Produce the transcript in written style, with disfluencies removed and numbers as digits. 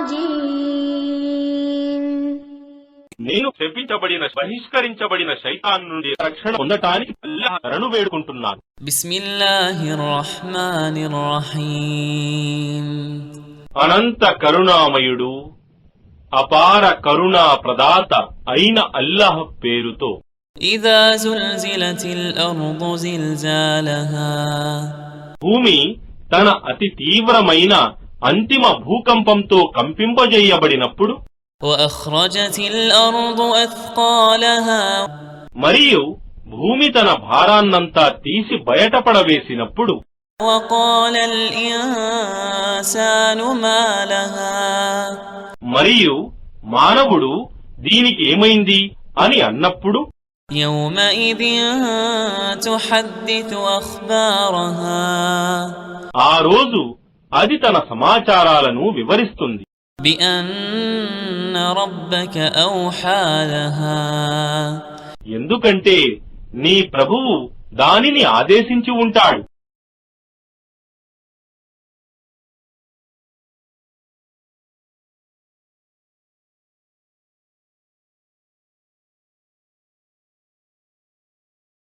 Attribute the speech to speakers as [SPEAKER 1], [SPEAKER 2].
[SPEAKER 1] الرجيم
[SPEAKER 2] నేను బహిష్కరించబడిన శైతాన్ నుండి రక్షణ పొందటానికి అల్లాహ్ శరణు వేడుకుంటున్నాను.
[SPEAKER 3] బిస్మిల్లాహిర్ రహ్మానిర్ రహీం.
[SPEAKER 2] అనంత కరుణామయుడు అపార కరుణా ప్రదాత అయిన అల్లాహ్ పేరుతో.
[SPEAKER 3] ఇదా జుల్జిలతిల్ అర్దు జిల్జాలహా.
[SPEAKER 2] భూమి తన అతి తీవ్రమైన అంతిమ భూకంపంతో కంపింపజేయబడినప్పుడు.
[SPEAKER 3] వఅఖ్రజతిల్ అర్దు అథ్కాలహా.
[SPEAKER 2] మరియు భూమి తన భారాన్నంతా తీసి బయటపడవేసినప్పుడు.
[SPEAKER 3] వఖాలల్ ఇన్సాను మా లహా.
[SPEAKER 2] మరియు మానవుడు దీనికి ఏమైంది అని అన్నప్పుడు.
[SPEAKER 3] యౌమఇదిన్ తుహద్దితు అఖ్బారహా.
[SPEAKER 2] ఆ రోజు అది తన సమాచారాలను వివరిస్తుంది.
[SPEAKER 3] బిఅన్న రబ్బక ఔహా లహా.
[SPEAKER 2] ఎందుకంటే నీ ప్రభువు దానిని ఆదేశించి ఉంటాడు.